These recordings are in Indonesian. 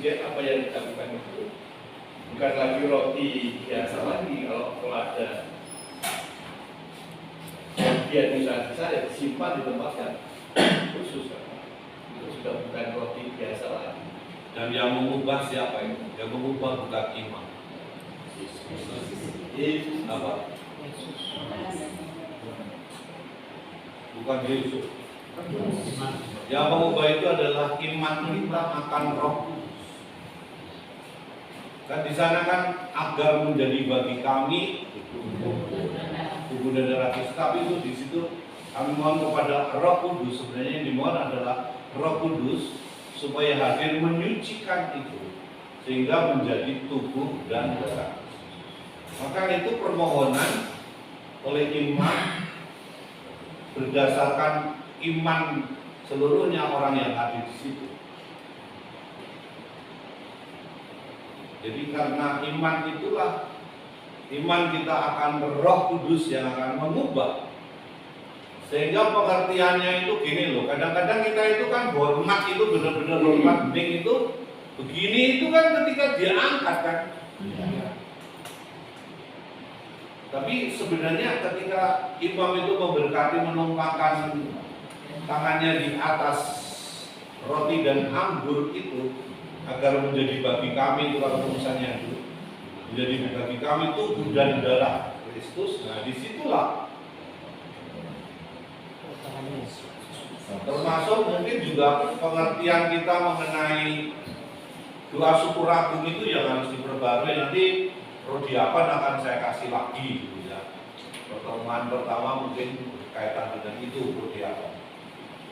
kemudian apa yang dilakukan itu bukan lagi roti biasa lagi. Kalau ada bagian misalnya saya disimpan di tempat yang khusus, itu sudah bukan roti biasa lagi. Dan yang mengubah siapa itu? Yang mengubah bukan imam. Apa? Bukan Yesus. Yang mengubah itu adalah iman kita akan Roh Kudus. Kan di sana kan agar menjadi bagi kami tubuh dan darah Kristus. Tapi itu di situ kami mohon kepada Roh Kudus. Sebenarnya yang dimohon adalah Roh Kudus supaya hadir menyucikan itu sehingga menjadi tubuh dan darah. Maka itu permohonan oleh iman berdasarkan iman seluruhnya orang yang hadir di situ. Jadi karena iman itulah iman kita akan Roh Kudus yang akan mengubah. Sehingga pengertiannya itu gini loh, kadang-kadang kita itu kan hormat itu benar-benar hormat bening itu begini itu kan ketika dia angkat kan. Tapi sebenarnya ketika imam itu memberkati menumpangkan tangannya di atas roti dan anggur itu agar menjadi bagi kami itu kalau tulisannya itu menjadi bagi kami tubuh dan darah Kristus. Nah disitulah termasuk mungkin juga pengertian kita mengenai doa syukur agung itu yang harus diperbarui. Nanti Rodi apa akan saya kasih lagi gitu ya. Pertemuan pertama mungkin berkaitan dengan itu Rodi apa,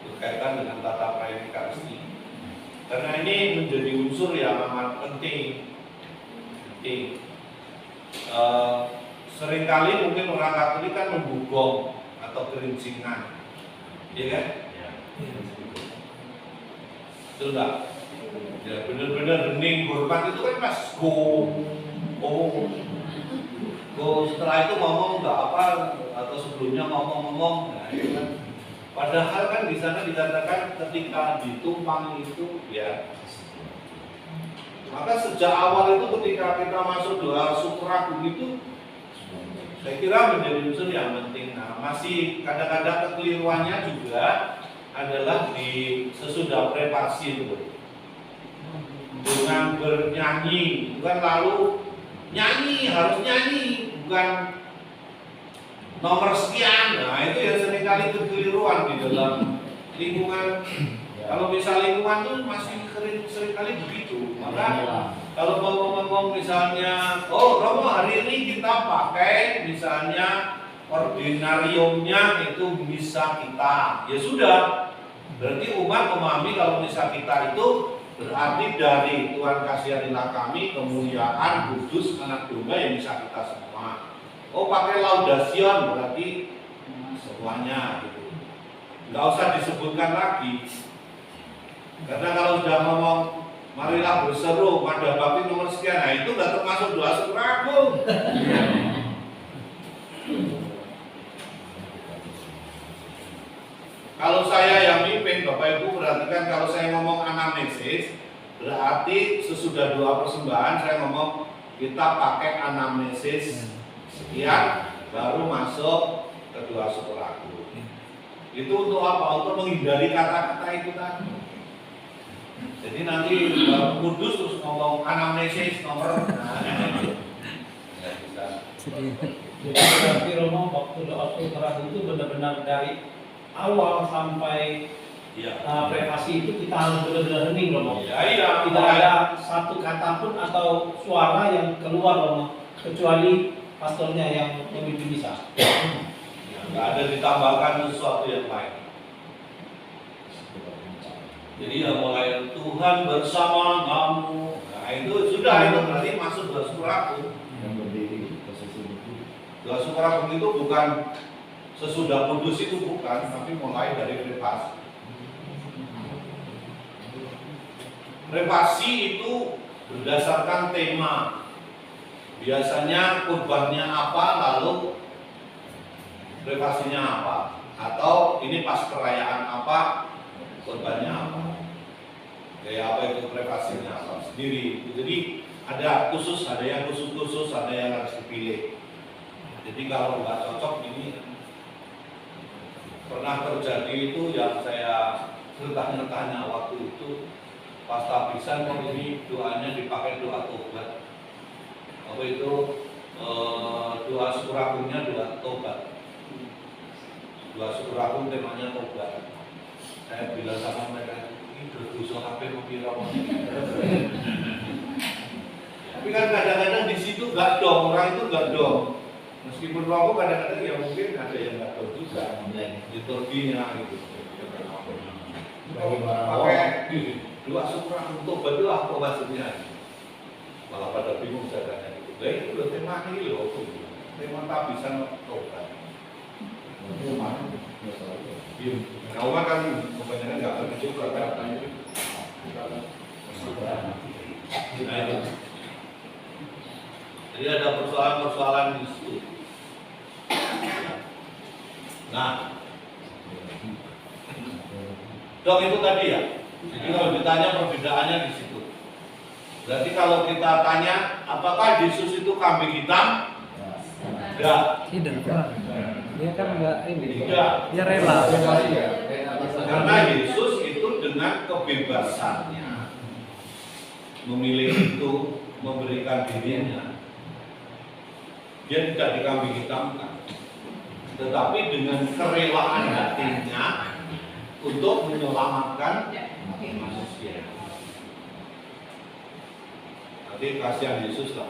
berkaitan dengan tata praekarsti. Karena ini menjadi unsur yang amat penting. Seringkali mungkin orang Katolik kan membugong atau kerincingan, ya kan? Sudah, ya benar-benar hening hormat itu kan pas setelah itu ngomong nggak apa atau sebelumnya ngomong-ngomong, nah, ya kan? Padahal kan di sana dikatakan ketika ditumpang itu ya. Maka sejak awal itu ketika kita masuk doa syukur agung itu saya kira menjadi unsur yang penting. Nah, masih kadang-kadang kekeliruannya juga adalah di sesudah prepasi itu dengan bernyanyi, bukan lalu nyanyi, harus nyanyi, bukan nomor sekian. Nah itu yang seringkali kekeliruan di dalam lingkungan. Kalau misal lingkungan tuh masih seringkali begitu. Maka kalau mau ngomong misalnya, oh Romo hari ini kita pakai misalnya ordinariumnya itu misa kita, ya sudah. Berarti umat memahami kalau misa kita itu berarti dari Tuhan kasihanilah kami kemuliaan kudus anak domba yang misa kita semua. Oh pakai laudasion berarti semuanya gitu. Nggak usah disebutkan lagi. Karena kalau sudah ngomong marilah berseru pada bakti nomor sekian, nah itu nggak termasuk doa syukur agung. Kalau saya yang mimpin, Bapak Ibu perhatikan kalau saya ngomong anamnesis, berarti sesudah doa persembahan saya ngomong kita pakai anamnesis sekian, baru masuk ke doa syukur agung. Itu untuk apa? Untuk menghindari kata-kata itu tadi. Jadi nanti kudus terus ngomong anamnesis nomor. Jadi berarti Romo waktu doa syukur agung itu benar-benar dari awal sampai privasi itu kita harus benar-benar hening Romo. Iya. Tidak ada satu kata pun atau suara yang keluar Romo, kecuali pastornya yang memimpin misa. Nggak ada ditambahkan sesuatu yang lain. Jadi ya mulai Tuhan bersama kamu. Nah itu sudah, itu berarti masuk doa syukur agung. Doa syukur agung itu bukan sesudah kudus itu bukan, tapi mulai dari privasi. Privasi itu berdasarkan tema. Biasanya kurbannya apa, lalu privasinya apa, atau ini pas perayaan apa, kurbannya apa. Kayak apa itu privasinya apa sendiri. Jadi ada khusus, ada yang khusus, ada yang harus dipilih. Jadi kalau nggak cocok ini pernah terjadi itu yang saya tanya waktu itu pas tabisan kok ini doanya dipakai doa tobat. Apa itu doa syukurnya doa tobat. Doa syukur temanya tobat. Saya bilang sama mereka ini berdosa kabeh mempira. Tapi kan kadang-kadang di situ nggak dong, orang itu nggak dong. Meskipun rokok kadang-kadang ya mungkin ada yang nggak dong juga. Di Turkinya gitu. Pakai doa syukur untuk berdoa apa maksudnya? Malah pada bingung saya tanya gitu. Lah itu loh tema ini loh, tema tabisan tobat. Kau kan kebanyakan nggak ngerti juga kan? Jadi ada persoalan-persoalan di situ. Nah, dok itu tadi ya. Jadi kalau ditanya perbedaannya di situ. Berarti kalau kita tanya, apakah Yesus itu kambing hitam? Tidak. Dia kan enggak ini. Tidak. Dia rela. Karena Yesus itu dengan kebebasannya memilih itu, memberikan dirinya. Dia tidak dikambing hitamkan, tetapi dengan kerelaan hatinya untuk menyelamatkan manusia. Nanti kasihan Yesus lah.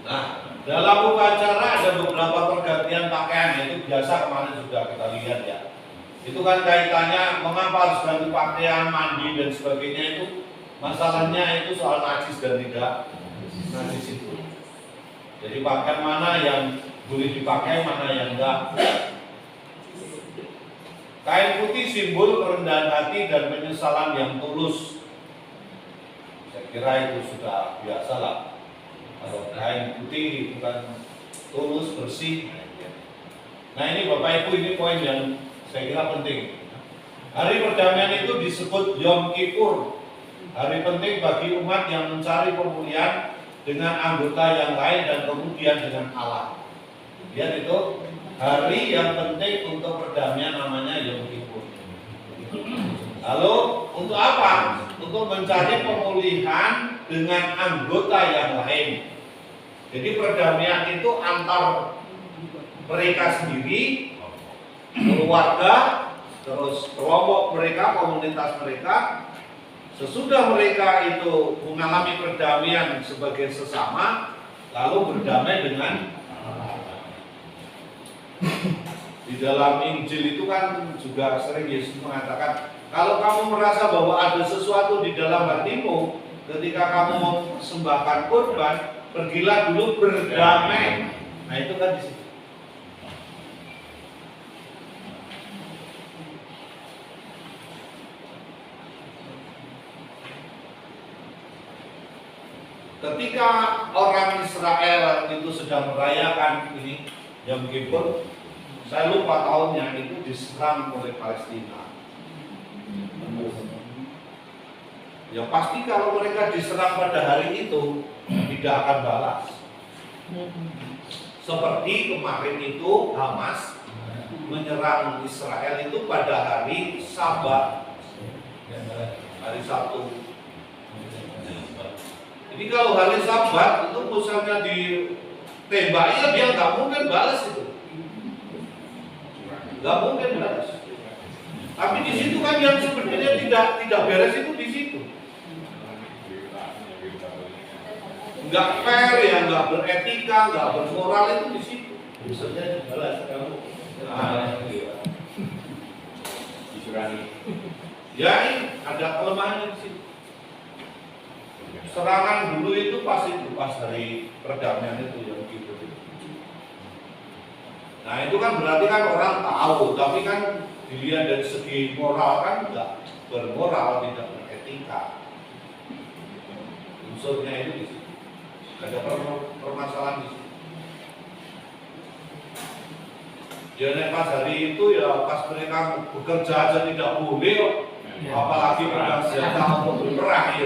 Nah, dalam upacara ada beberapa pergantian pakaian, itu biasa kemarin sudah kita lihat ya. Itu kan kaitannya mengapa harus ganti pakaian, mandi dan sebagainya itu. Masalahnya itu soal najis dan tidak najis itu. Jadi pakaian mana yang boleh dipakai, mana yang enggak. Kain putih simbol kerendahan hati dan penyesalan yang tulus. Saya kira itu sudah biasa lah. Kalau kain putih bukan tulus, bersih. Nah ini Bapak Ibu, ini poin yang saya kira penting. Hari perdamaian itu disebut Yom Kippur. Hari penting bagi umat yang mencari pemulihan dengan anggota yang lain dan kemudian dengan Allah. Lihat itu, hari yang penting untuk perdamaian namanya Yom Kippur. Lalu untuk apa? Untuk mencari pemulihan dengan anggota yang lain. Jadi perdamaian itu antar mereka sendiri, keluarga, terus kelompok mereka, komunitas mereka. Sesudah mereka itu mengalami perdamaian sebagai sesama, lalu berdamai dengan di dalam Injil itu kan juga sering Yesus mengatakan, kalau kamu merasa bahwa ada sesuatu di dalam hatimu ketika kamu mempersembahkan kurban, pergilah dulu berdamai. Nah itu kan di situ. Ketika orang Israel itu sedang merayakan ini Yom Kippur, saya lupa tahunnya, itu diserang oleh Palestina. Ya pasti kalau mereka diserang pada hari itu tidak akan balas. Seperti kemarin itu Hamas menyerang Israel itu pada hari Sabat, hari Sabtu. Jadi kalau hari Sabat itu misalnya ditembak, ya dia nggak mungkin balas itu, nggak mungkin balas. Tapi di situ kan yang sebenarnya tidak beres itu di situ. Nggak fair, ya nggak beretika, nggak bermoral itu di situ. Misalnya dibalas kamu. Disurangi. Ya ini ada kelemahan di situ. Serangan dulu itu pas hari perdamaian itu yang gitu. Nah itu kan berarti kan orang tahu, tapi kan dilihat dari segi moral kan enggak bermoral, tidak beretika. Unsurnya itu di situ. Ada permasalahan di situ. Ya nek pas hari itu ya pas mereka bekerja aja tidak boleh kok. Ya. Apalagi pegang senjata untuk berperang